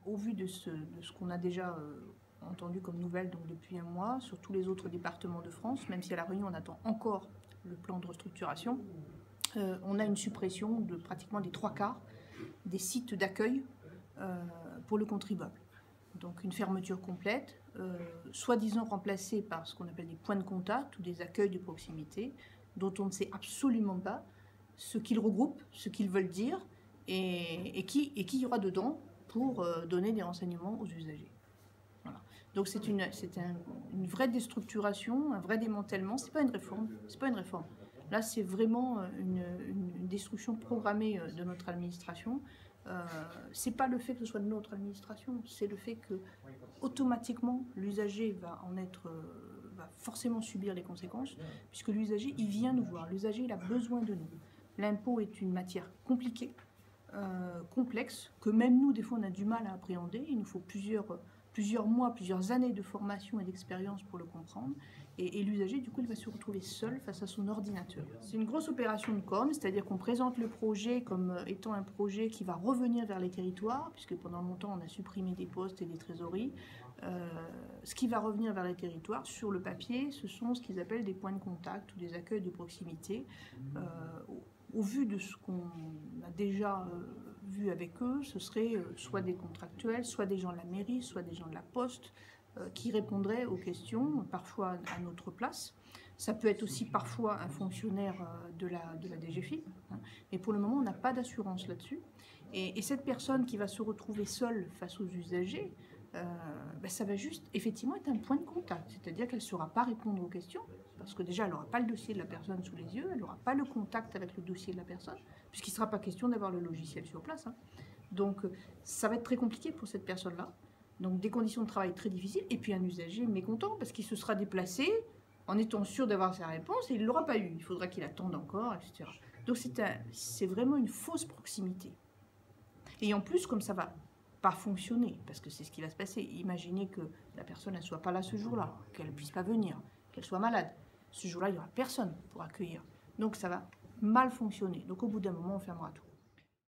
au vu de ce qu'on a déjà entendu comme nouvelle donc depuis un mois sur tous les autres départements de France, même si à La Réunion on attend encore le plan de restructuration, on a une suppression de pratiquement des 3/4 des sites d'accueil pour le contribuable. Donc une fermeture complète, soi-disant remplacée par ce qu'on appelle des points de contact ou des accueils de proximité, dont on ne sait absolument pas ce qu'ils regroupent, ce qu'ils veulent dire, et qui y aura dedans pour donner des renseignements aux usagers. Voilà. Donc c'est une vraie déstructuration, un vrai démantèlement. C'est pas une réforme. C'est pas une réforme. Là, c'est vraiment une destruction programmée de notre administration. C'est pas le fait que ce soit de notre administration, c'est le fait que automatiquement l'usager va va forcément subir les conséquences, puisque l'usager il vient nous voir. L'usager il a besoin de nous. L'impôt est une matière compliquée, complexe, que même nous des fois on a du mal à appréhender. Il nous faut plusieurs mois, plusieurs années de formation et d'expérience pour le comprendre. Et l'usager, du coup, il va se retrouver seul face à son ordinateur. C'est une grosse opération de com, c'est-à-dire qu'on présente le projet comme étant un projet qui va revenir vers les territoires, puisque pendant longtemps, on a supprimé des postes et des trésoreries. Ce qui va revenir vers les territoires, sur le papier, ce sont ce qu'ils appellent des points de contact ou des accueils de proximité. Au vu de ce qu'on a déjà vu avec eux, ce serait soit des contractuels, soit des gens de la mairie, soit des gens de la poste, qui répondraient aux questions, parfois à notre place. Ça peut être aussi parfois un fonctionnaire de la DGFiP. Hein. Et pour le moment, on n'a pas d'assurance là-dessus. Et cette personne qui va se retrouver seule face aux usagers, ça va juste effectivement être un point de contact. C'est-à-dire qu'elle ne saura pas répondre aux questions, parce que déjà, elle n'aura pas le dossier de la personne sous les yeux, elle n'aura pas le contact avec le dossier de la personne, puisqu'il ne sera pas question d'avoir le logiciel sur place. Hein. Donc, ça va être très compliqué pour cette personne-là. Donc des conditions de travail très difficiles, et puis un usager mécontent parce qu'il se sera déplacé en étant sûr d'avoir sa réponse et il ne l'aura pas eu. Il faudra qu'il attende encore, etc. Donc c'est vraiment une fausse proximité. Et en plus, comme ça va pas fonctionner, parce que c'est ce qui va se passer, imaginez que la personne ne soit pas là ce jour-là, qu'elle ne puisse pas venir, qu'elle soit malade. Ce jour-là, il n'y aura personne pour accueillir. Donc ça va mal fonctionner. Donc au bout d'un moment, on fermera tout.